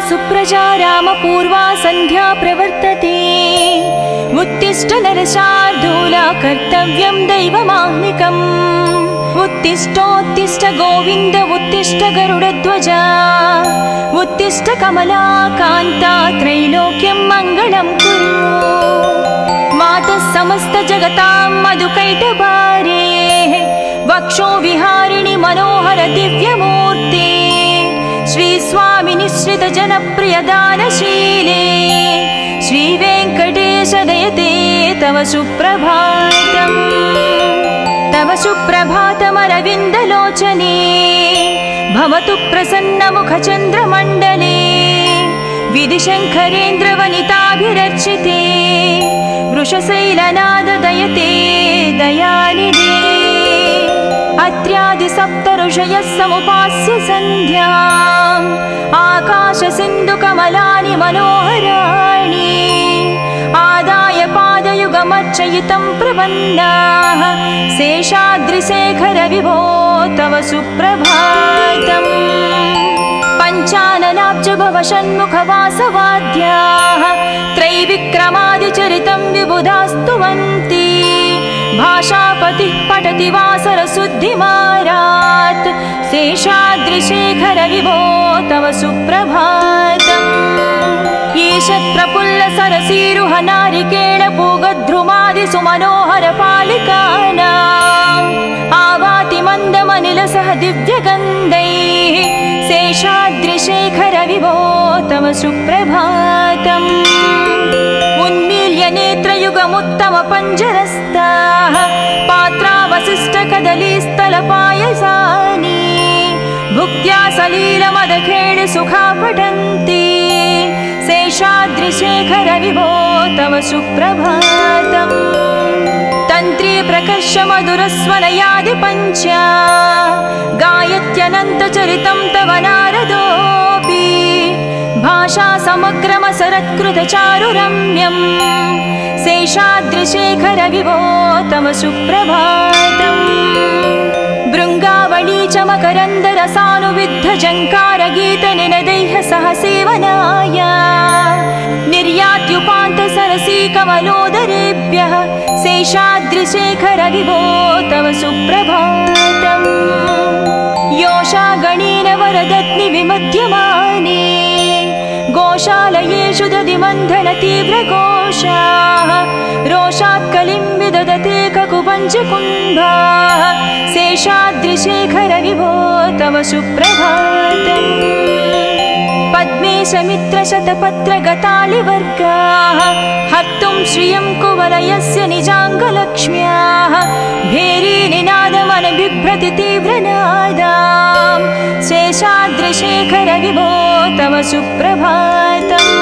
सुप्रजा रामपूर्वा सन्ध्या प्रवर्तते उत्तिष्ठ नरशार्दूला कर्तव्यं दैवमाह्निकम् उत्तिष्ठोत्तिष्ठ गोविन्द उत्तिष्ठ गरुडध्वजा उत्तिष्ठ कमलाकान्ता त्रैलोक्यं मङ्गलं कुरु मातः समस्त जगतां मधुकैटभारे वक्षो विहारिणि मनोहर दिव्यमूर्ते श्री स्वामी निश्रित जनप्रिय दानशीले श्री वेंकटेश दयते तव सुप्रभातम् तव सुप्रभातमरविन्दलोचने भवतु प्रसन्न मुख चन्द्रमण्डले विधिशङ्करेन्द्रवनिताभिरर्चिते वृषशैलनाद दयते दयानिधे अत्र्यादि सप्त ऋषयः समुपास्य सन्ध्याम् आकाश सिन्धु कमलानि मनोहराणि आदाय पादयुगमर्चयितं प्रपन्नाः शेषाद्रिशेखर विभो तव सुप्रभातम् पञ्चाननाब्ज भव षण्मुखवासवाद्याः त्रैविक्रमादिचरितं विबुधास्तुवन्ति भाषापतिः पठति वासरशुद्धिमारात् शेषाद्रिशेखर विभो तव सुप्रभातम् ईषत् प्रफुल्ल सरसीरुह नारिकेळ पूगद्रुमादि सुमनोहर पालिकानाम् आवाति मन्दमनिलसह दिव्यगन्धैः शेषाद्रिशेखर विभो तव सुप्रभातम् उन्मील्य नेत्रयुगमुत्तम पञ्जरस्ताः पात्रावशिष्ट कदलीस्थलपायसानि भुक्त्या सलीलमदखेळ सुखा पठन्ति शेषाद्रिशेखर विभो तव सुप्रभातम् तन्त्री प्रकर्ष मधुरस्वनयादि पञ्चा गायत्यनन्तचरितं तव नारदोऽपि भाषा समग्रमसरत्कृत चारुरम्यम् शेषाद्रिशेखर विभो तव सुप्रभातम् भृङ्गावळी च मकरन्दरसानुविद्ध जङ्कारगीतनिनदैः सह सेवनाय निर्यात्युपान्त सरसी कमलोदरेभ्यः शेषाद्रिशेखर विभो तव सुप्रभातम् योषा गणेन वरदत्नि विमध्यमाने गोशालयेषु दधिमन्थन तीव्रघोषाः रोषात् कलिं विदधते ककुपञ्चकुम्भाः शेषाद्रिशेखर विभो तव सुप्रभातम् पद्मेशमित्रशतपत्रगतालिवर्गाः हर्तुं श्रियं कुवलयस्य निजाङ्गलक्ष्म्याः भेरीनिनादमनबिभ्रति तीव्रनादां शेषाद्रिशेखर विभो तव सुप्रभातम्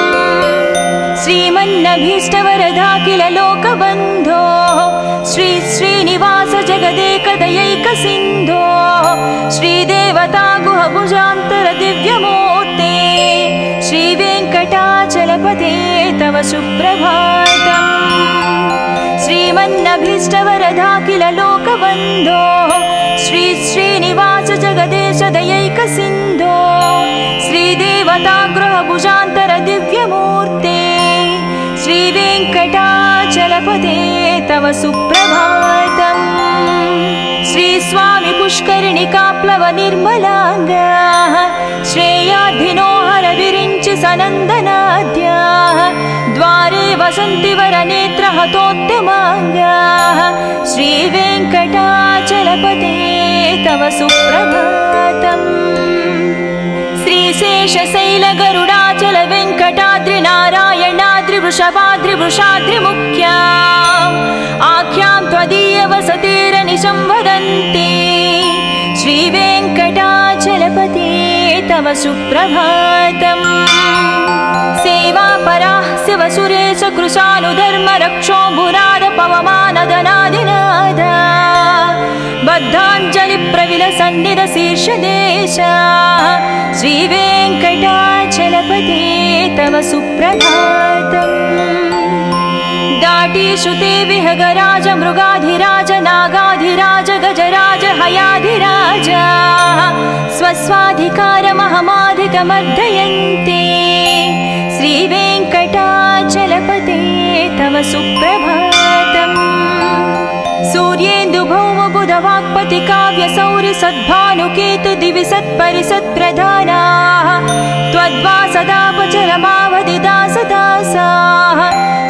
श्रीमन्नभीष्टवरदाखिल लोकबन्धो श्री श्रीनिवास जगदेकदयैकसिन्धो श्रीदेवता गुहभुजान्तर दिव्यमूर्ते श्रीवेङ्कटाचलपते तव सुप्रभातम् श्रीमन्नभीष्टवरदाखिल लोकबन्धो श्री श्रीनिवास जगदेश दयैकसिन्धो श्रीदेवता गृहभुजान्तर दिव्यमूर्ते श्रीवेङ्कटाचलपते तव सुप्रभातम् श्री स्वामी पुष्करिणिकाप्लव निर्मलाङ्गाः श्रेयाधिनो हर विरिञ्चि सनन्दनाद्याः द्वारे वसन्ति वरनेत्र हतोत्तमाङ्गाः श्रीवेङ्कटाचलपते तव सुप्रभातम् श्रीशेषशैल गरुडाचल वेङ्कटाद्रि नारायणाद्रि वृषभाद्रि वृषाद्रि मुख्या आख्यां त्वदीय वसतिरनिशं वदन्ति श्रीवेङ्कटाचलपते तव सुप्रभातम् सेवापराः शिवसुरेश कृशानुधर्म रक्षो भुराद पवमानदनादिनाद बद्धाञ्जलि प्रविलसन्निध शीर्षदेश श्रीवेङ्कटाचलपते तव सुप्रभातम् दाटीषुते विहगराज मृगाधिराज नागाधिराज गजराज हयाधिराज स्वस्वाधिकारमहमाधिकमर्दयन्ते श्रीवेङ्कटाचलपते तव सुप्रभातम्। सूर्येन्दुभौमबुधवाक्पति काव्यसौरि सद्भानुकेतु दिवि सत्परिसत्प्रधानाः त्वद्वासदापचरमावधिदासदासाः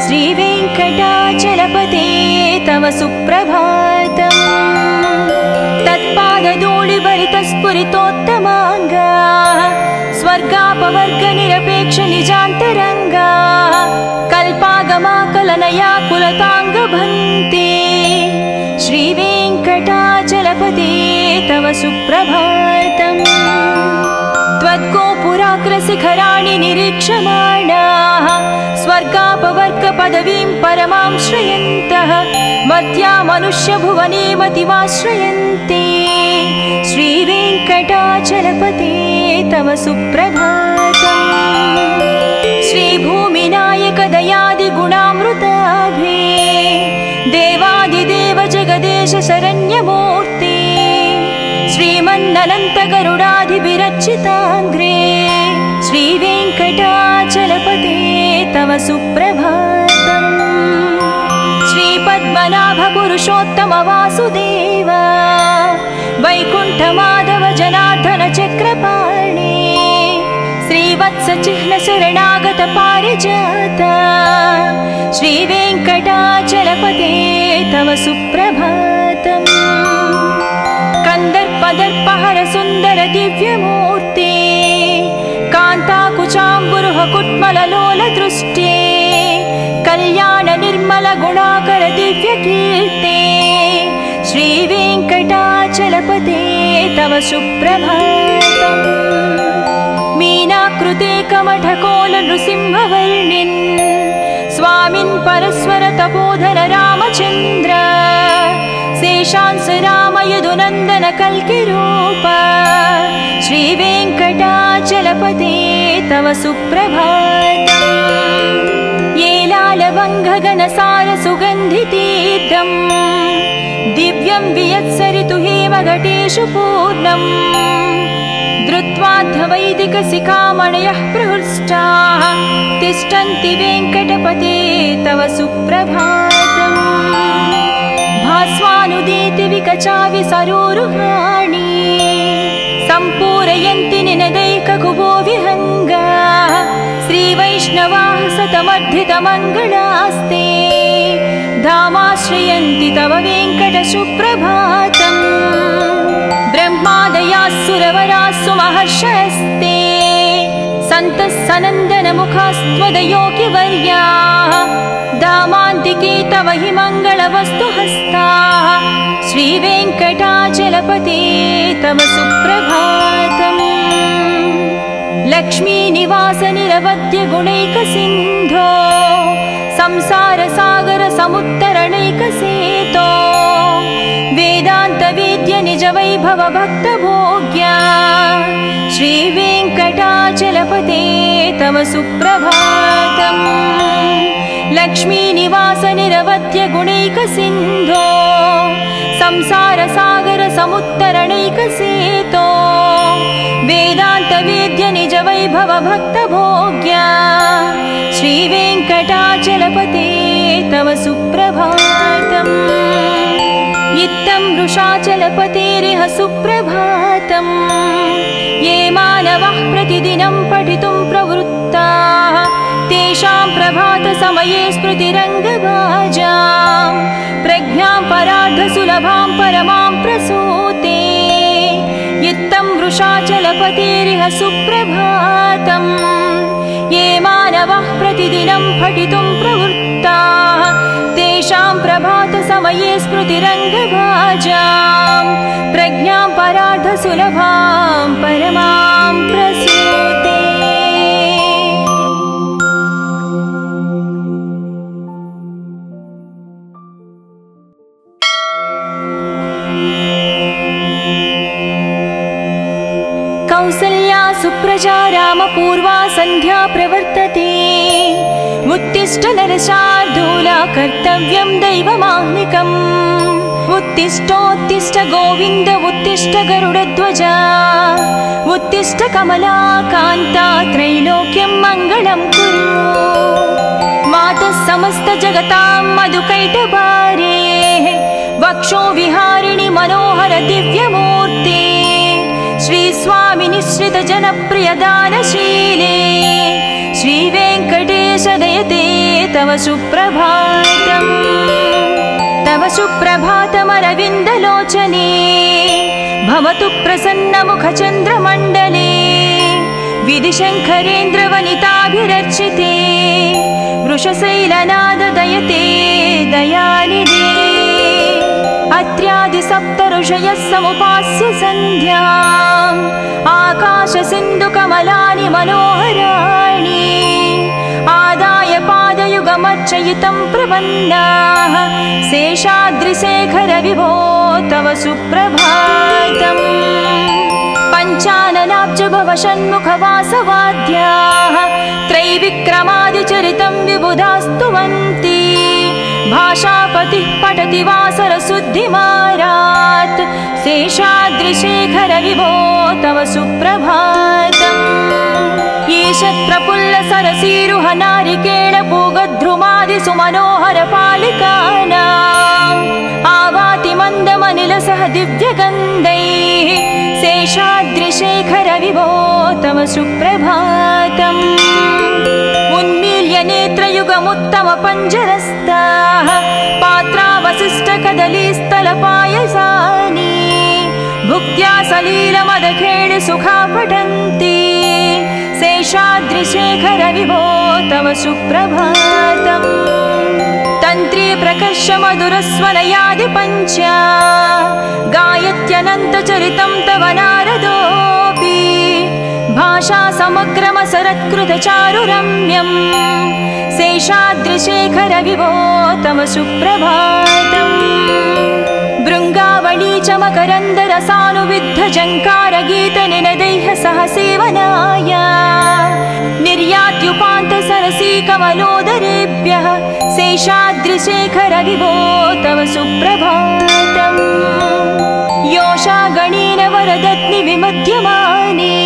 श्रीवेङ्कटाचलपते तव सुप्रभातम्। तत्पादधूलिभरितस्फुरितोत्तमाङ्गा स्वर्गापवर्गनिरपेक्ष निजान्तरङ्गा कल्पागमाकलनया कुलताङ्गभन्ते श्रीवेङ्कटाचलपते तव सुप्रभातम्। त्वद्गोपुराग्रशिखराणि निरीक्षमाणाः स्वर्गापवर्गपदवीं परमां श्रयन्तः मत्या मनुष्यभुवने मतिमाश्रयन्ते श्रीवेङ्कटाचलपते तव सुप्रभातम्। श्रीभूमिनायकदयादिगुणामृताभे देवादिदेव जगदेश शरण्यमूर्ते श्रीमन्ननन्तगरुडाधिभिरर्चिताङ्घ्रे श्रीवेङ्कटाचलपते तव सुप्रभातम्। श्रीपद्मनाभपुरुषोत्तम वासुदेव वैकुण्ठमाधव जनार्दन चक्रपाणे श्रीवत्सचिह्न शरणागत पारिजात श्रीवेङ्कटाचलपते तव सुप्रभातम्। कन्दर्पदर्पहर सुन्दर दिव्यमूर्ते कान्ताकुचाम्बुरुह कुट्मललोलदृष्टे कल्याण निर्मल गुणाकर दिव्यकीर्ते श्रीवेङ्कटाचलपते तव सुप्रभातम्। मीनाकृते कमठकोल नृसिंहवर्णिन् स्वामिन् परस्वर तपोधन रामचन्द्र शेषांस राम यदुनन्दन कल्किरूप श्रीवेङ्कटाचलपते तव सुप्रभातम्। येलालवङ्घगनसार सुगन्धितीर्थम् दिव्यं वियत्सरितु हेमघटेषु पूर्णम् धृत्वाद्धवैदिकशिखामणयः प्रहृष्टाः तिष्ठन्ति वेङ्कटपते तव सुप्रभातम्। भास्वानुदीति विकचाविसरोरुहाणि सम्पूरयन्ति निनदैककुबो विहङ्गा श्रीवैष्णवाः सतमर्धितमङ्गलास्ते धामाश्रयन्ति तव वेङ्कट सुप्रभातम्। ब्रह्मादयास्सुरवरास्सु महर्षयस्ते सन्तः सनन्दनमुखास्त्वदयोगिवर्याः धामान्तिके तव हि मङ्गलवस्तुहस्ताः श्रीवेङ्कटाचलपते तव सुप्रभातम्। लक्ष्मीनिवास निरवद्य गुणैकसिन्धो संसारसागर समुत्तरणैकसेतो वेदान्तवेद्य निजवैभव भक्तभोग्या श्रीवेङ्कटाचलपते तव सुप्रभातम्। लक्ष्मीनिवास निरवद्य गुणैकसिन्धो संसारसागर समुत्तरणैकसेतो वेदान्तवेद्य निजवैभव भक्तभोग्या श्रीवेङ्कटाचलपते तव सुप्रभातम्। इत्थं वृषाचलपतेरिह सुप्रभातम्। ये मानवः प्रतिदिनं पठितुं प्रवृत्ताः तेषां प्रभातसमये स्मृतिरङ्गभाजां प्रज्ञां परार्धसुलभां परमां प्रसूते इत्थं वृषाचलपतेरिह सुप्रभातम्। ये मानवः प्रतिदिनं पठितुं प्रवृत्ताः तेषां प्रभातसमये स्मृतिरङ्गभाजां प्रज्ञां परार्धसुलभां परमां प्रसूते। कौसल्या सुप्रजा रामपूर्वा सन्ध्या प्रवर्तते उत्तिष्ठ नरशार्दूला कर्तव्यं दैवमाह्निकम् उत्तिष्ठोत्तिष्ठ गोविन्द उत्तिष्ठ गरुडध्वजा उत्तिष्ठ कमलाकान्ता त्रैलोक्यं मङ्गलं कुरु। मातः समस्त जगतां मधुकैटभारे वक्षो विहारिणि मनोहर दिव्यमूर्ते श्रीस्वामि निश्रित जनप्रिय दानशीले श्रीवेङ्कटेश दयते तव सुप्रभातम्। तव सुप्रभातमरविन्दलोचने भवतु प्रसन्नमुखचन्द्रमण्डले विधिशङ्करेन्द्रवनिताभिरर्चिते वृषशैलनाद दयते दयानिधे। अत्र्यादिसप्तऋषयः समुपास्य सन्ध्याम् आकाशसिन्धुकमलानि मनोहराणि आदाय पादयुगमर्चयितं प्रपन्नाः शेषाद्रिशेखर विभो तव सुप्रभातम्। पञ्चाननाब्ज भव षण्मुखवासवाद्याः त्रैविक्रमादिचरितं विबुधास्तुवन्ति भाषापतिः पठति वासरशुद्धिमारात् शेषाद्रिशेखर विभो तव सुप्रभातम्। ईशत्प्रफुल्ल सरसीरुह नारिकेळ पूगद्रुमादिसुमनोहर पालिकानाम् आवाति मन्दमनिलसह दिव्यगन्धैः शेषाद्रिशेखर विभो तव सुप्रभातम्। उन्मील्य नेत्रयुगमुत्तम पञ्जरस्ताः पात्रावशिष्टकदलीस्थलपायसानि भुक्त्या सलीलमदखेळि सुखा पठन्ति शेषाद्रिशेखर विभो तव सुप्रभातम्। तन्त्री प्रकर्ष मधुरस्वनयादि पञ्च गायत्यनन्तचरितं तव नारदोऽपि भाषा समग्रमसरत्कृतचारुरम्यम् शेषाद्रिशेखर विभो तव सुप्रभातम्। भृङ्गावळी च मकरन्दरसानुविद्धझङ्कारगीतनिनदैः सह सेवनाय निर्यात्युपान्तसरसी कमलोदरेभ्यः शेषाद्रिशेखर विभो तव सुप्रभातम्। योषा गणेन वरदत्नि विमध्यमाने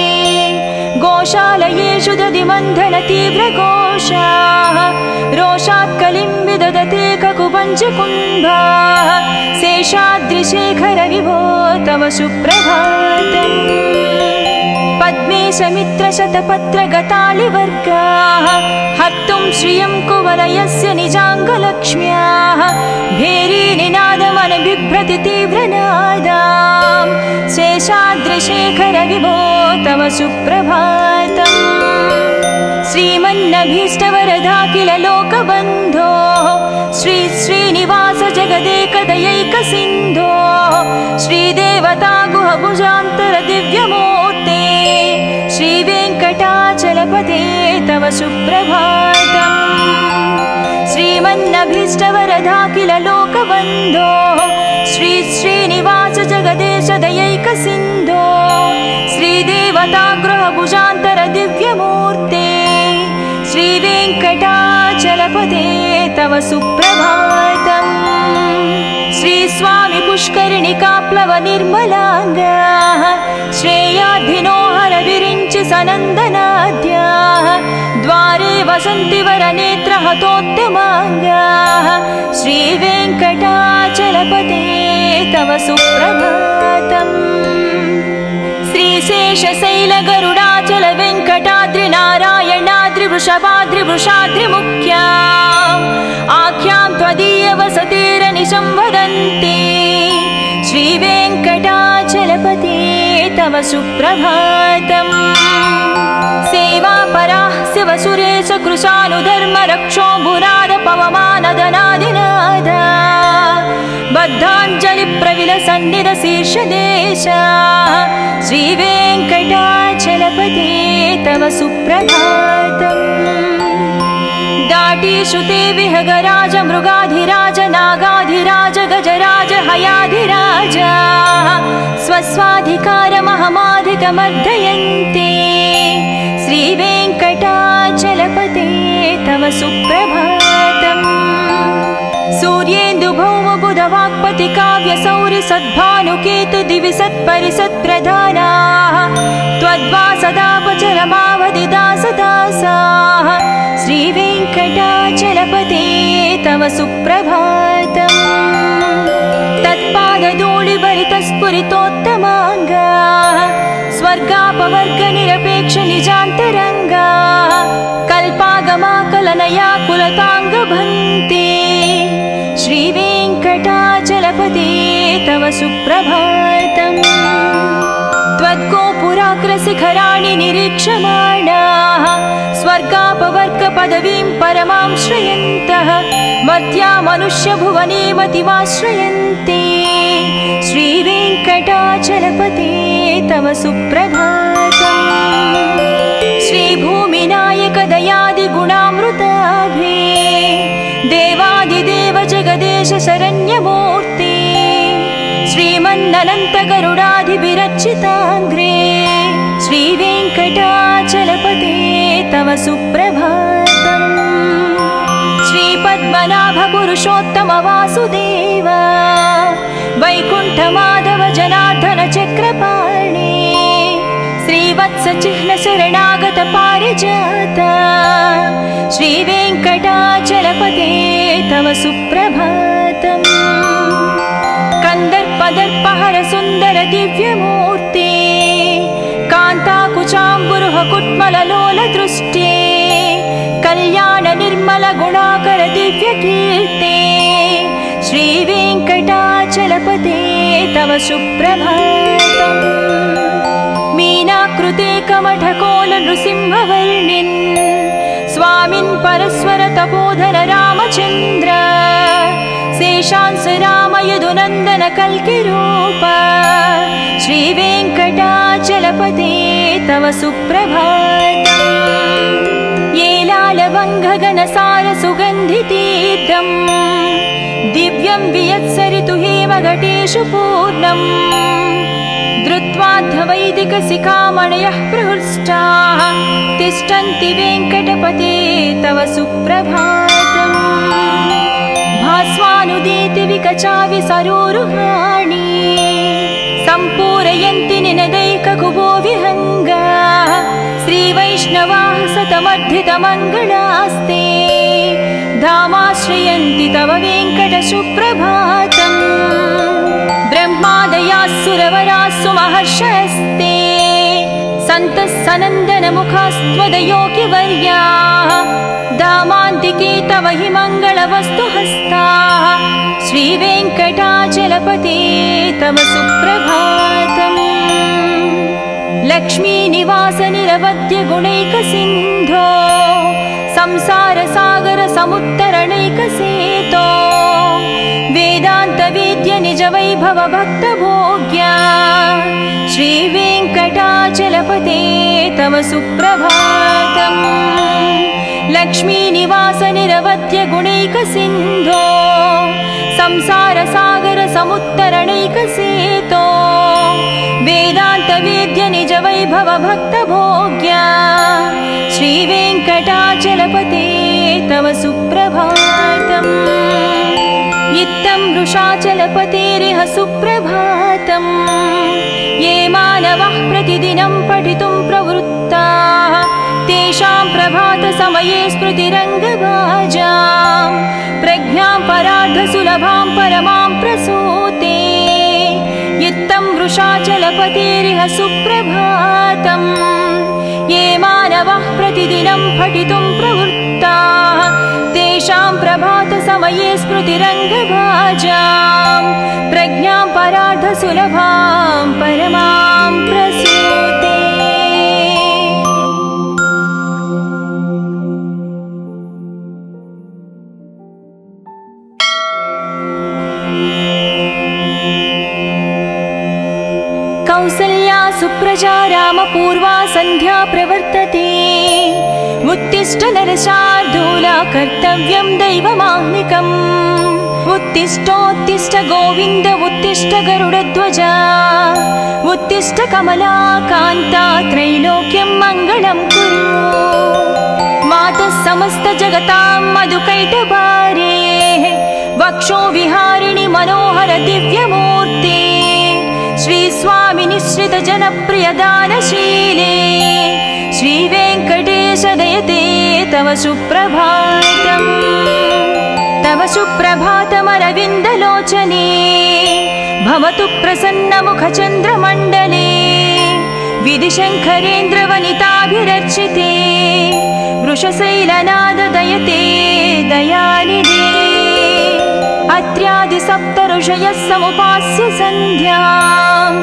गोशालयेषु दधिमन्थन तीव्रघोषाः रोषात् कलिं विदधते ककुपञ्चकुम्भाः शेषाद्रिशेखर विभो तव सुप्रभातम्। पद्मेशमित्रशतपत्रगतालिवर्गाः हर्तुं श्रियं कुवलयस्य निजाङ्गलक्ष्म्याः भेरीनिनादमनबिभ्रति तीव्रनादाम् शेषाद्रिशेखर विभो तव सुप्रभातम्। श्रीमन्नभीष्टवरदाखिल लोकबन्धो श्री श्रीनिवास जगदेकदयैकसिन्धो श्रीदेवता गुहभुजान्तर दिव्यमूर्ते श्रीवेङ्कटाचलपते तव सुप्रभातम्। श्रीमन्नभीष्टवरदाखिल लोकबन्धो श्री श्रीनिवास जगदेश दयैकसिन्धो श्रीदेवता गृहभुजान्तर दिव्यमूर्ते श्रीवेङ्कटाचलपते तव सुप्रभातम्। श्रीस्वामि पुष्करिणिकाप्लव निर्मलाङ्गाः श्रेयाधिनोहर विरिञ्चि सनन्दनाद्याः द्वारे वसन्ति वरनेत्रहतोत्तमाङ्गाः श्रीवेङ्कटाचलपते तव सुप्रभातम्। श्रीशेषशैलगरुडाचल वेङ्कटाद्रिनारायणाद्रिवृषभाद्रिवृषाद्रिमुख्या आख्यां त्वदीयवसतिरनिशं वदन्ति श्रीवेङ्कटाचलपते तव सुप्रभातम्। सेवापराः शिवसुरेश कृशानुधर्मरक्षोऽम्बुनाद पवमानदनादिनाद बद्धाञ्जलिप्रविलसन्निधशीर्षदेशा श्रीवेङ्कटाचलपते तव सुप्रभातम्। दाटीशुते विहगराज मृगाधिराज नागाधिराज गजराज हयाधिराज स्वस्वाधिकारमहमाधिकमर्दयन्ते श्रीवेङ्कटाचलपते तव सुप्रभातम्। सूर्येन्दुभौमबुधवाक्पति काव्यसौरि सद्भानुकेतु दिवि सत्परिसत्प्रधानाः मद्वासदापचरमावधिदासदासाः श्रीवेङ्कटाचलपते तव सुप्रभातम् तत्पादधूलिभरितस्फुरितोत्तमाङ्गाः स्वर्गापवर्गनिरपेक्षनिजान्तरङ्गाः कल्पागमाकलनयाकुलताङ्गभन्ते श्रीवेङ्कटाचलपते तव सुप्रभातम् त्वद्गोपुराग्रशिखराणि निरीक्षमाणाः स्वर्गापवर्गपदवीं परमां श्रयन्तः मर्त्या मनुष्यभुवने मतिमाश्रयन्ते श्रीवेङ्कटाचलपते तव सुप्रभातम् श्रीभूमिनायकदयादिगुणामृताभे देवादिदेव जगदेश शरण्यमूर्ते श्रीमन्ननन्तगरुडाधिभिरर्चिताङ्ग्रे श्रीवेङ्कटाचलपते तव सुप्रभातम् श्रीपद्मनाभपुरुषोत्तम वासुदेव वैकुण्ठमाधव जनार्दन चक्रपाणे श्रीवत्सचिह्न शरणागत पारिजात श्रीवेङ्कटाचलपते तव सुप्रभातम् कंदर्पदर्पहर सुंदर दिव्यमूर्ते कांताकुचाम्बुरुह कुट्मललोल दृष्टे कल्याण निर्मल गुणाकर दिव्यकीर्ते श्रीवेङ्कटाचलपते तव सुप्रभातम् मीनाकृते कमठकोल नृसिंहवर्णिन् स्वामिन् परस्वर तपोधन रामचन्द्र शेषांस राम यदुनन्दन कल्किरूप श्रीवेङ्कटाचलपते तव सुप्रभातम् येलालवङ्घगणसार सुगन्धितीर्थम् दिव्यं वियत्सरितु हेमघटेषु पूर्णम् धृत्वाद्धवैदिकशिखामणयः प्रहृष्टाः तिष्ठन्ति वेङ्कटपते तव सुप्रभातम् भास्वानुदीति विकचाविसरोरुहाणि सम्पूरयन्ति निनदैककुबो विहङ्गाः श्रीवैष्णवाः सतमर्धितमङ्गलास्ते धामाश्रयन्ति तव वेङ्कटसुप्रभातम् ब्रह्मादयास्सुरवरास्सु महर्षयस्ते सन्तः सनन्दनमुखास्त्वदयोगिवर्याः दामान्तिके तव हि मङ्गलवस्तुहस्ताः श्रीवेङ्कटाचलपते तव सुप्रभातम् लक्ष्मीनिवास निरवध्य गुणैकसिन्धो संसारसागर समुत्तरणैकसेतो वेदान्तवेद्य निज वैभव भक्तभोग्या श्रीवेङ्कटाचलपते तव सुप्रभातम् लक्ष्मीनिवास निरवध्य गुणैकसिन्धो संसारसागर समुत्तरणैकसेतो वेदान्तवेद्य निज वैभव भक्तभोग्या श्रीवेङ्कटाचलपते तव सुप्रभातम् इत्थं वृषाचलपतेरिह सुप्रभातम् ये मानवः प्रतिदिनं पठितुं प्रवृत्ताः तेषां प्रभातसमये स्मृतिरङ्गभाजां प्रज्ञां परार्धसुलभां परमां प्रसूते इत्थं वृषाचलपतेरिह सुप्रभातम् ये मानवः प्रतिदिनं पठितुं प्रवृत्ताः तेषां प्रभातसमये स्मृतिरङ्गभाजां प्रज्ञां परार्धसुलभां परमां प्रसूते कौसल्या सुप्रजा रामपूर्वा सन्ध्या प्रवर्तते उत्तिष्ठ नरशार्दूला कर्तव्यं दैवमाह्निकम् उत्तिष्ठोत्तिष्ठ गोविन्द उत्तिष्ठ गरुडध्वजा उत्तिष्ठ कमलाकान्ता त्रैलोक्यं मङ्गलं कुरु मातः समस्त जगतां मधुकैटभारे वक्षो विहारिणि मनोहर दिव्यमूर्ते श्री स्वामी निश्रित जनप्रिय दानशीले श्रीवेङ्कटेश दयते तव सुप्रभातम् तव सुप्रभातमरविन्दलोचने भवतु प्रसन्नमुखचन्द्रमण्डले विधिशङ्करेन्द्रवनिताभिरर्चिते वृषशैलनाददयते दयानिधे अत्र्यादिसप्तऋषयः समुपास्य सन्ध्याम्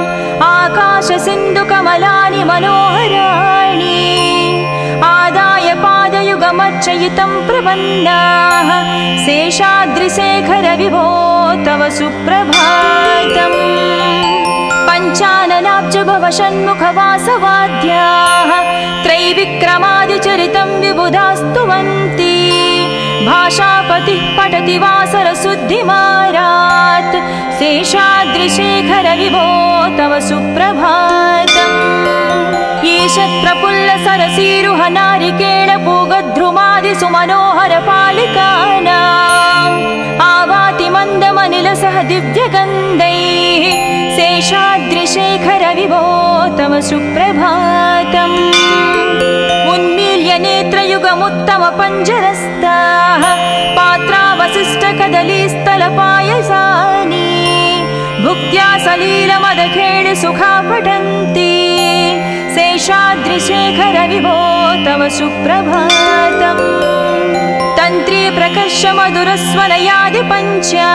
आकाशसिन्धुकमलानि मनोहराणि आदाय पादयुगमर्चयितं प्रपन्नाः शेषाद्रिशेखर विभो तव सुप्रभातम् पञ्चाननाब्जभवषण्मुखवासवाद्याः त्रैविक्रमादिचरितं विबुधास्तुवन्ति भाषापतिः पठति वासरशुद्धिमारात् शेषाद्रिशेखर विभो तव सुप्रभातम् ईशत्प्रफुल्लसरसीरुह नारिकेळपूगद्रुमादिसुमनोहरपालिकानाम् आवाति मन्दमनिलसह दिव्यगन्धैः शेषाद्रिशेखर विभो तव सुप्रभातम् उन्मील्य नेत्रयुगमुत्तमपञ्जरस्ताः पात्रावशिष्टकदलीस्थलपायसानि भुक्त्या सलीलमदखेळ सुखा पठन्ति शेषाद्रिशेखर विभो तव सुप्रभातम् तन्त्री प्रकर्ष मधुरस्वनयादिपञ्चा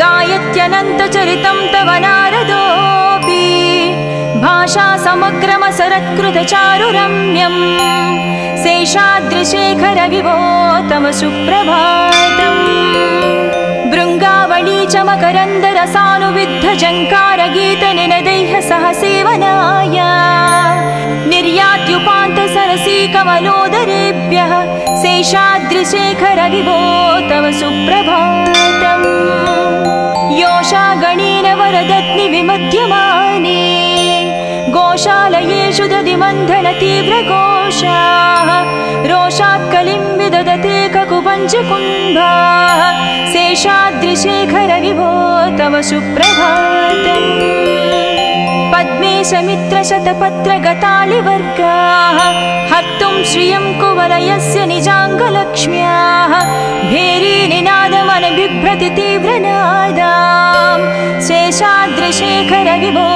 गायत्यनन्तचरितं तव नारदोऽपि भाषा समग्रमसरत्कृतचारुरम्यम् शेषाद्रिशेखर विभो तव सुप्रभातम् भृङ्गावळी च मकरन्दरसानुविद्धजङ्कारगीतनिनदैः सह सेवनाय निर्यात्युपान्तसरसी कमलोदरेभ्यः शेषाद्रिशेखर विभो तव सुप्रभातम् योषा गणेन वरदत्नि विमध्यमाने गोशालयेषु दधिमन्थनतीव्रघोषाः रोषात् कलिं विदधते ककुपञ्चकुम्भाः शेषाद्रिशेखर विभो तव सुप्रभातम् पद्मेशमित्रशतपत्रगतालिवर्गाः हर्तुं श्रियं कुवलयस्य निजाङ्गलक्ष्म्याः भेरीनिनादमनबिभ्रति तीव्रनादाम् शेषाद्रिशेखर विभो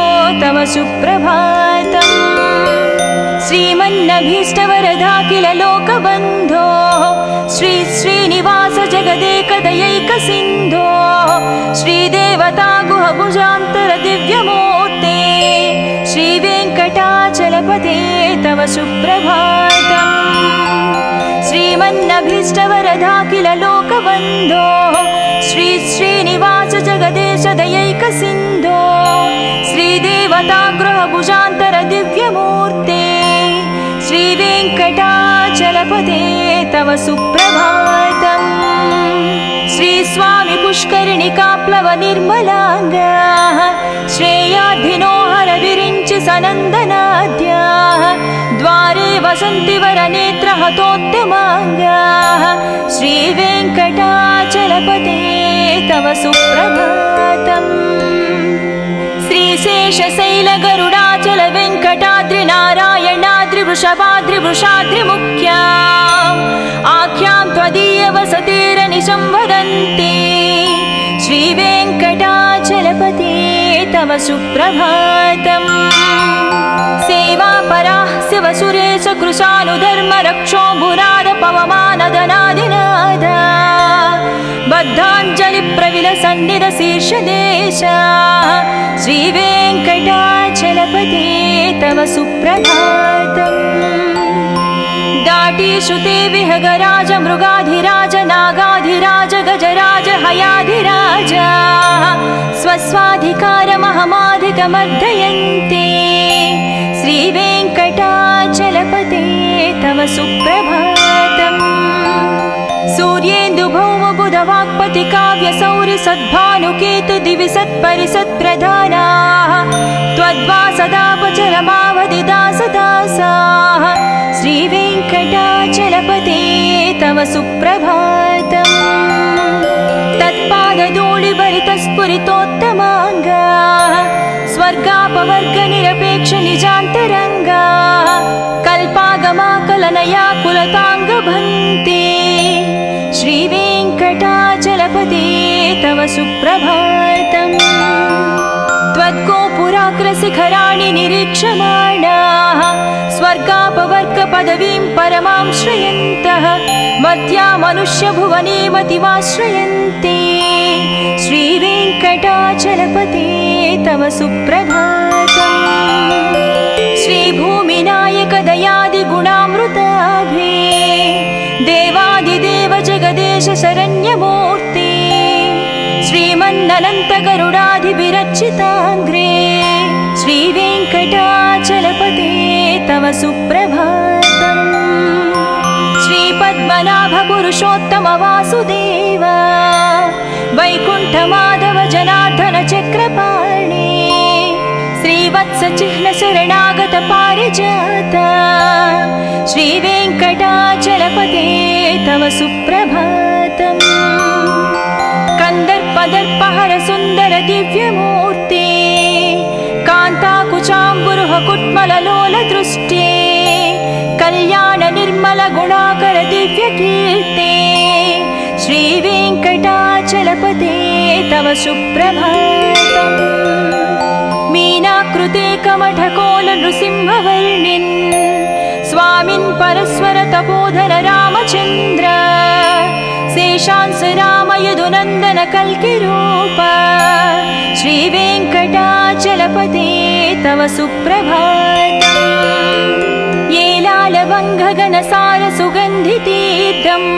तव सुप्रभातम् श्रीमन्नभीष्टवरदाखिल लोकबन्धो श्री श्रीनिवास जगदेकदयैकसिन्धो श्रीदेवता गुहभुजान्तर दिव्यमूर्ते श्रीवेङ्कटाचलपते तव सुप्रभातम् श्रीमन्नभीष्टवरदाखिल लोकबन्धो श्री श्रीनिवास जगदेश दयैकसिन्धो श्रीदेवता गृहभुजान्तर दिव्यमूर्ते श्रीवेङ्कटाचलपते तव सुप्रभातम् श्रीस्वामी पुष्करिणिकाप्लव निर्मलाङ्गाः श्रेयाधिनो हरविरिञ्चि सनन्दनाद्याः द्वारे वसन्ति वरनेत्रहतोत्तमाङ्गाः श्रीवेङ्कटाचलपते तव सुप्रभातम् श्रीशेषशैलगरुडाचल वेङ्कटाद्रिनारायणाद्रिवृषभाद्रिवृषाद्रिमुख्या आख्यां त्वदीयवसतिरनिशं वदन्ति श्रीवेङ्कटाचलपते तव सुप्रभातम् सेवापराः शिवसुरेश कृशानुधर्मरक्षोऽम्बुराद पवमानदनादिनाद बद्धाञ्जलिप्रविलसन्निधशीर्षदेशा श्रीवेङ्कटाचलपते तव सुप्रभातम् दाटीषु ते विहगराज मृगाधिराज नागाधिराज गजराज हयाधिराज स्वस्वाधिकारमहमाधिकमर्दयन्ते श्रीवेङ्कटाचलपते तव सुप्रभातम् सूर्येन्दुभौमबुधवाक्पति काव्यसौरि सद्भानुकेतु दिवि सत्परिसत्प्रधानाः त्वद्वासदापचरमावधिदासदासाः श्रीवेङ्कटाचलपते तव सुप्रभातम् तत्पादधूलिभरितस्फुरितोत्तमाङ्गाः स्वर्गापवर्ग निरपेक्ष निजान्तरङ्गा कल्पागमाकलनया कुलताङ्गभन्ते श्रीवेङ्कटाचलपते तव सुप्रभातम् त्वद्गोपुराग्रशिखराणि निरीक्षमाणाः स्वर्गापवर्गपदवीं परमां श्रयन्तः मध्या मनुष्यभुवने मतिमाश्रयन्ते श्रीवेङ्कटाचलपते तव सुप्रभातम् श्रीभूमिनायक दयादिगुणामृताभे देवादिदेव जगदेश शरण्यमूर्ते श्रीमन्ननन्त गरुडाधिभिरर्चिताङ्घ्रे श्रीवेङ्कटाचलपते तव सुप्रभातम् श्रीपद्मनाभ पुरुषोत्तम वासुदेव वैकुण्ठमाधव जनार्दन चक्रपाणे श्रीवत्स चिह्न शरणागत पारिजात श्रीवेङ्कटाचलपते तव सुप्रभातम् कंदर्पदर्पहर सुंदर दिव्यमूर्ते कान्ताकुचाम्बुरुह कुट्मललोल दृष्टे कल्याण निर्मल गुणाकर दिव्यकीर्ते श्रीवेङ्कटाचलपते तव सुप्रभातम् मीनाकृते कमठकोल नृसिंहवर्णिन् स्वामिन् परस्वर तपोधर रामचन्द्र शेषांस राम यदुनन्दन कल्किरूप श्रीवेङ्कटाचलपते तव सुप्रभातम् येलालवङ्घगनसार सुगन्धितीर्थम्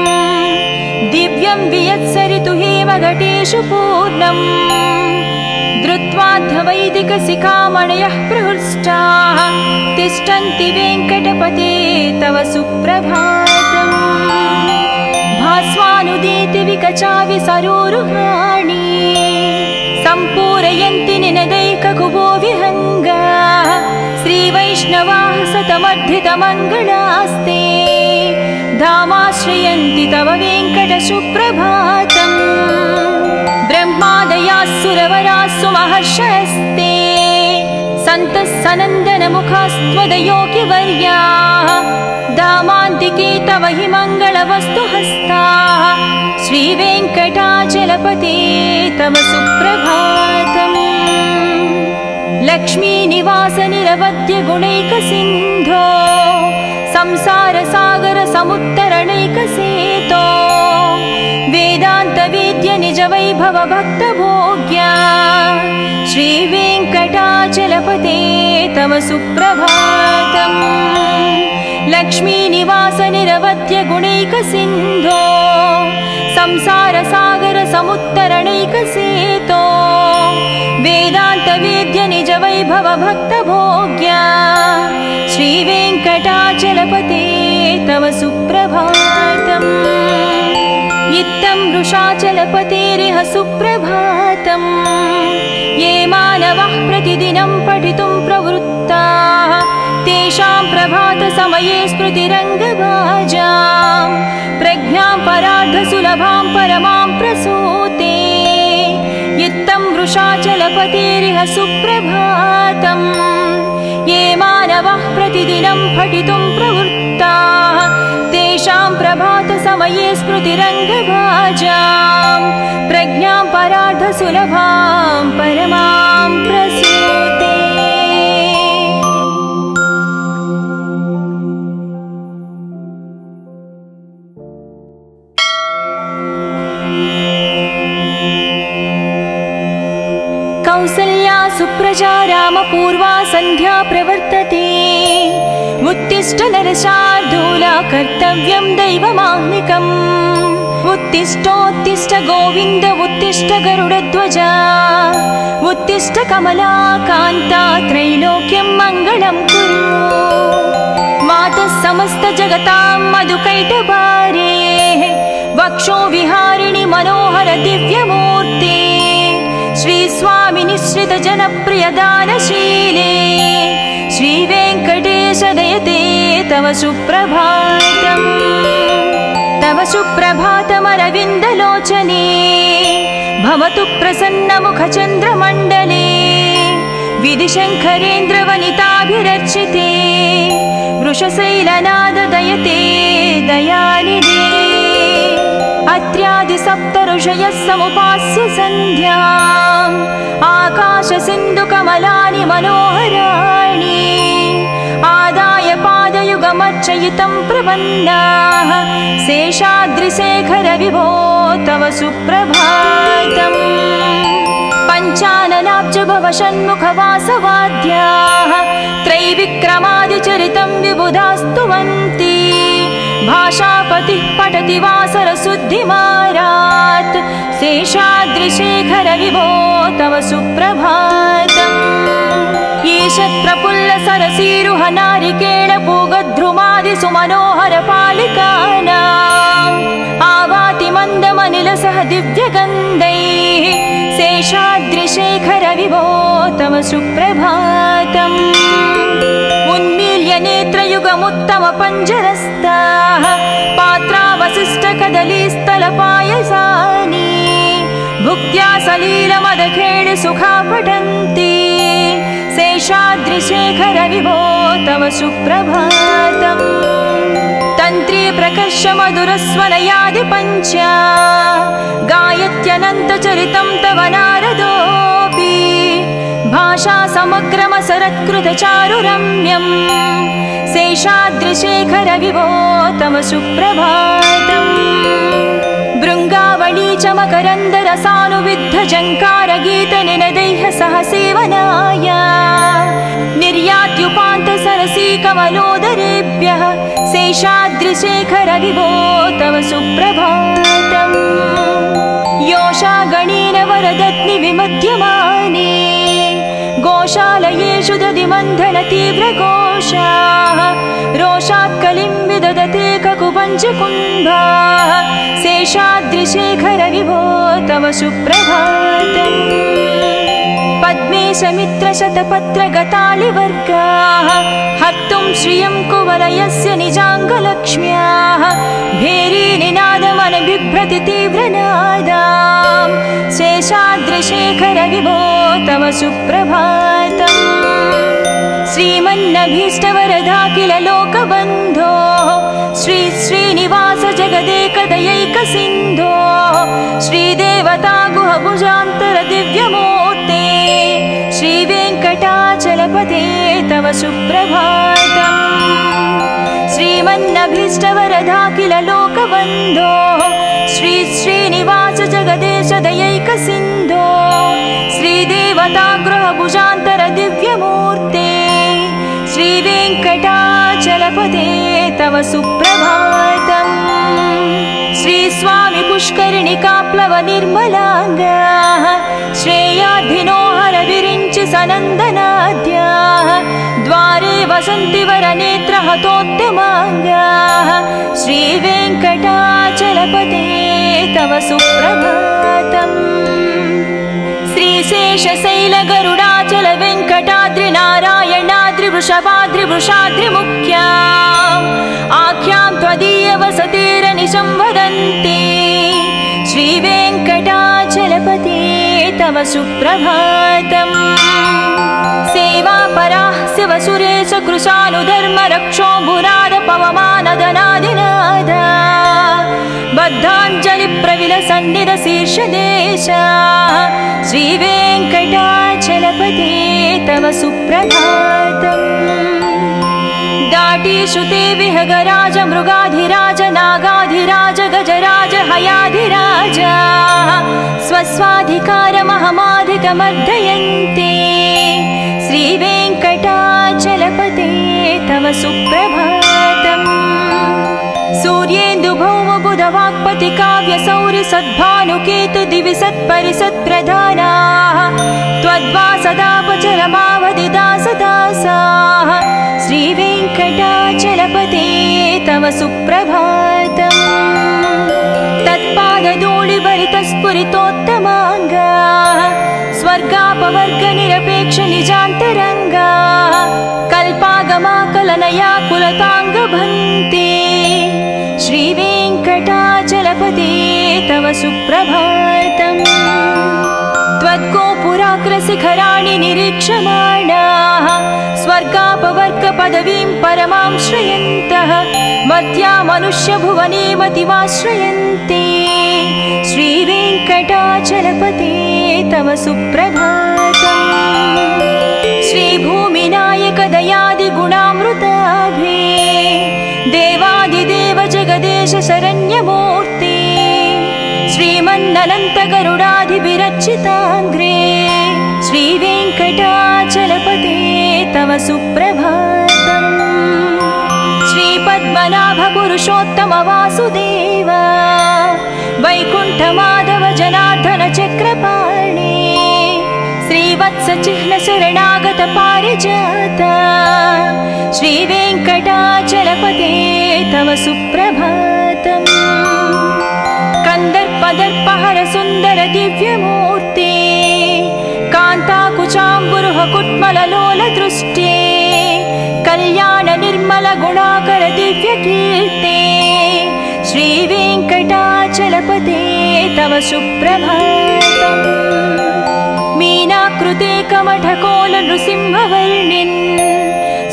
दिव्यं वियत्सरितु हेमघटेषु पूर्णम् धृत्वाद्धवैदिकशिखामणयः प्रहृष्टाः तिष्ठन्ति वेङ्कटपते तव सुप्रभातम् भास्वानुदीति विकचावि सरोरुहाणि सम्पूरयन्ति निनदैककुभो विहङ्गाः श्रीवैष्णवाः सतमर्धितमङ्गलास्ते धामाश्रयन्ति तव वेङ्कट सुप्रभातम् ब्रह्मादयास्सुरवरास्सु महर्षयस्ते सन्तः सनन्दनमुखास्त्वदयोगिवर्याः धामान्तिके तव हि मङ्गलवस्तुहस्ताः श्रीवेङ्कटाचलपते तव सुप्रभातम् लक्ष्मीनिवास निरवद्य गुणैकसिन्धो संसारसागर समुत्तरणैकसेतो वेदान्तवेद्य निज वैभव भक्तभोग्या श्रीवेङ्कटाचलपते तव सुप्रभातम् लक्ष्मीनिवास निरवद्य गुणैकसिन्धो संसारसागर समुत्तरणैकसेतो वेदान्तवेद्य निज वैभव भक्तभोग्या श्रीवेङ्कटाचलपते तव सुप्रभातम् इत्थं वृषाचलपतेरिह सुप्रभातम् ये मानवः प्रतिदिनं पठितुं प्रवृत्ताः तेषां प्रभातसमये स्मृतिरङ्गभाजां प्रज्ञां परार्धसुलभां परमां प्रसूते इत्थं वृषाचलपतेरिह सुप्रभातम् ये मानवः प्रतिदिनं पठितुं प्रवृत्ताः तेषां प्रभातसमये स्मृतिरङ्गभाजां प्रज्ञां परार्धसुलभां परमां प्रसूते कौसल्या सुप्रजा रामपूर्वा सन्ध्या प्रवर्तते उत्तिष्ठ नरशार्दूला कर्तव्यं दैवमाह्निकम् उत्तिष्ठोत्तिष्ठ गोविन्द उत्तिष्ठ गरुडध्वजा उत्तिष्ठ कमलाकान्ता त्रैलोक्यं मङ्गलं कुरु मातः समस्त जगतां मधुकैटभारे वक्षो विहारिणि मनोहर दिव्यमूर्ते श्री स्वामी निश्रित जनप्रिय दानशीले श्री वेङ्कटेश दयते तव सुप्रभातम् तव सुप्रभातमरविन्दलोचने भवतु प्रसन्नमुखचन्द्रमण्डले विधिशङ्करेन्द्रवनिताभिरर्चिते वृषशैलनाददयते दयानिधे अत्र्यादिसप्तऋषयः समुपास्य सन्ध्याम् आकाशसिन्धुकमलानि मनोहराणि आदाय पादयुगमर्चयितं प्रपन्नाः शेषाद्रिशेखरविभो तव सुप्रभातम् पञ्चाननाब्जभवषण्मुखवासवाद्याः त्रैविक्रमादिचरितं विबुधास्तुवन्ति भाषापतिः पठति वासरशुद्धिमारात् शेषाद्रिशेखरविभो तव सुप्रभातम् ईषत्प्रफुल्लसरसीरुह नारिकेळपूगद्रुमादिसुमनोहरपालिकानाम् आवाति मन्दमनिलसह दिव्यगन्धैः शेषाद्रिशेखरविभो तव सुप्रभातम् उन्मील्य नेत्रयुगमुत्तमपञ्जरस्ताः पात्रावशिष्टकदलीस्थलपायसानि भुक्त्या सलीलमदखेळिसुखा पठन्ति शेषाद्रिशेखरविभो तव सुप्रभातम् तन्त्री प्रकर्षमधुरस्वनयादिपञ्चा गायत्यनन्तचरितं तव नारदोऽपि भाषा समग्रमसरत्कृतचारुरम्यम् शेषाद्रिशेखरविभो तव सुप्रभातम् भृङ्गावळी च मकरन्दरसानुविद्धझङ्कारगीतनिनदैः सह सेवनाय निर्यात्युपान्तसरसीकमलोदरेभ्यः शेषाद्रिशेखरविभो तव सुप्रभातम् योषागणेन वरदत्नि विमध्यमाने गोशालयेषु दधिमन्थनतीव्रघोषाः रोषात् कलिं विदधते ककुपञ्चकुम्भाः शेषाद्रिशेखरविभो तव सुप्रभातम् पद्मेशमित्रशतपत्रगतालिवर्गाः हर्तुं श्रियं कुवलयस्य निजाङ्गलक्ष्म्याः भेरीनिनादमनबिभ्रति तीव्रनादाम् शेषाद्रिशेखरविभो तव सुप्रभातम् श्रीमन्नभीष्टवरदा लोकबन्धो श्री श्रीनिवास जगदेकदयैकसिन्धो श्रीदेवता गुहभुजान्तर दिव्यमूर्ते श्रीवेङ्कटाचलपते तव सुप्रभातम् श्रीमन्नभीष्टवरदा लोकबन्धो श्री श्रीनिवास जगदेशदयैकसिन्धो श्रीदेवता गृहभुजान्तर दिव्यमूर्ते श्रीवेङ्कटाचलपते तव सुप्रभातम् श्रीस्वामि पुष्करिणिकाप्लव निर्मलाङ्गाः श्रेयाद्धिनोहर विरिञ्चि सनन्दनाद्याः द्वारे वसन्ति वरनेत्रहतोद्यमाङ्गाः श्रीवेङ्कटाचलपते तव सुप्रभातम् श्रीशेषशैलगरुडाचल वेङ्कटाद्रिनारायणाद्रिवृषभाद्रिवृषाद्रिमुख्या आख्यां त्वदीयवसतिरनिशं वदन्ति श्रीवेङ्कटाचलपते तव सुप्रभातम् सेवापराः शिवसुरेश कृशानुधर्मरक्षोऽम्बुनाद पवमानदनादिनादा बद्धाञ्जलिप्रविलसन्निधशीर्षदेशा श्रीवेङ्कटाचलपते तव सुप्रभातम् दाटीश्रुते विहगराज मृगाधिराज नागाधिराज गजराज हयाधिराज स्वस्वाधिकारमहमाधिकमर्दयन्ते श्रीवेङ्कटाचलपते तव सुप्रभातम् सूर्येन्दुभौमबुधवाक्पति काव्यसौरि सद्भानुकेतु दिवि सत्परिसत्प्रधानाः त्वद्वासदापचरमावधिदासदासाः श्रीवेङ्कटाचलपते तव सुप्रभातम् तत्पादधूलिभरितस्फुरितोत्तमाङ्गाः स्वर्गापवर्गनिरपेक्षनिजान्तरङ्गाः कल्पागमाकलनया कुलताङ्गभन्ते श्रीवेङ्कटाचलपते तव सुप्रभातम् त्वद्गोपुराग्रशिखराणि निरीक्षमाण पदवीं परमां श्रयन्तः मर्त्या मनुष्यभुवने मतिमाश्रयन्ते श्रीवेङ्कटाचलपते तव सुप्रभातम्। श्रीभूमिनायक दयादिगुणामृताभे देवादिदेव जगदेश शरण्यमूर्ते श्रीमन्ननन्त गरुडाधिविरचिताग्रे श्रीवेङ्कटाचलपते तव सुप्रभातम्। श्रीपद्मनाभ पुरुषोत्तम वासुदेव वैकुण्ठमाधव जनार्दन चक्रपाणे श्रीवत्स चिह्न शरणागत पारिजात श्रीवेङ्कटाचलपते तव सुप्रभातम्। कन्दर्पदर्पहर सुन्दर दिव्यमूर्ते कान्ताकुचाम्बुरुह कुट्मललोल दृष्टे कल्याण निर्मल गुणाकर दिव्यकीर्ते श्रीवेङ्कटाचलपते तव सुप्रभातम्। मीनाकृते कमठकोल नृसिंहवर्णिन्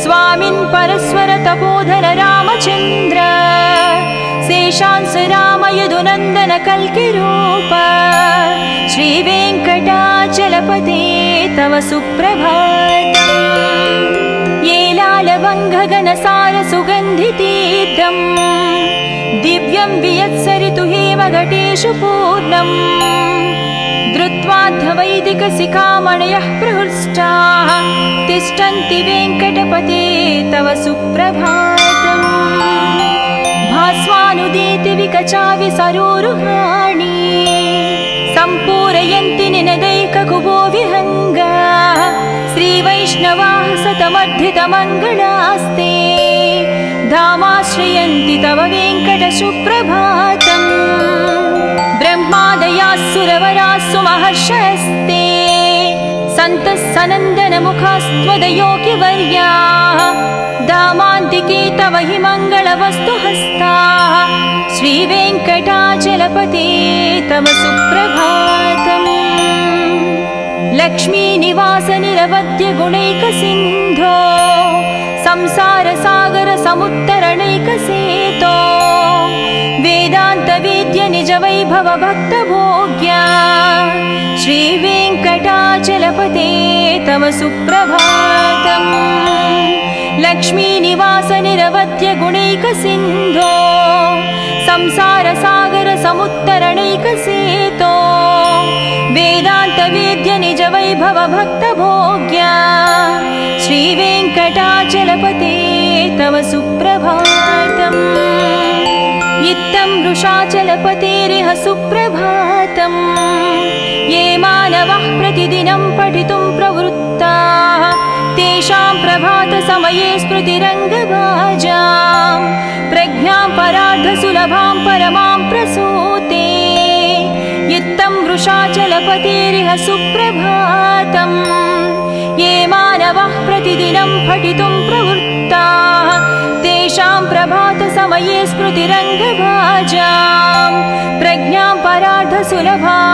स्वामिन् परस्वर तपोधर रामचन्द्र शेषांस राम यदुनन्दन कल्किरूप श्रीवेङ्कटाचलपते तव सुप्रभातम्। येलालवङ्घगणसार सुगन्धितीर्थम् दिव्यं वियत्सरितु हेमघटेषु पूर्णम् धृत्वाद्धवैदिकशिखामणयः प्रहृष्टाः तिष्ठन्ति वेङ्कटपते तव सुप्रभातम्। भास्वानुदीति विकचाविसरोरुहाणि सम्पूरयन्ति निनदैककुबो विहङ्गाः श्रीवैष्णवाः सतमर्धितमङ्गलास्ते धामाश्रयन्ति तव वेङ्कट सुप्रभातम्। ब्रह्मादयास्सुरवरास्सु महर्षयस्ते सन्तः सनन्दनमुखास्त्वदयोगिवर्याः दामान्तिके तव हि मङ्गलवस्तु हस्ताः श्रीवेङ्कटाचलपते तव सुप्रभातम्। लक्ष्मीनिवास निरवद्य गुणैकसिन्धो संसारसागर समुत्तरणैकसेतो वेदान्तवेद्य निज वैभव भक्तभोग्या श्रीवेङ्कटाचलपते तव सुप्रभातम्। लक्ष्मीनिवास निरवद्य गुणैकसिन्धो संसारसागर समुत्तरणैकसेतो वेदान्तवेद्य निज वैभव भक्तभोग्या श्रीवेङ्कटाचलपते तव सुप्रभातम्। इत्थं वृषाचलपतेरिह सुप्रभातम्। ये मानवः प्रतिदिनं पठितुं प्रवृत्ताः तेषां प्रभातसमये स्मृतिरङ्गभाजां प्रज्ञां परार्धसुलभां परमां प्रसूते इत्थं वृषाचलपतेरिह सुप्रभातम्। ये मानवः प्रतिदिनं पठितुं प्रवृत्ताः तेषां प्रभातसमये स्मृतिरङ्गभाजां प्रज्ञां परार्धसुलभां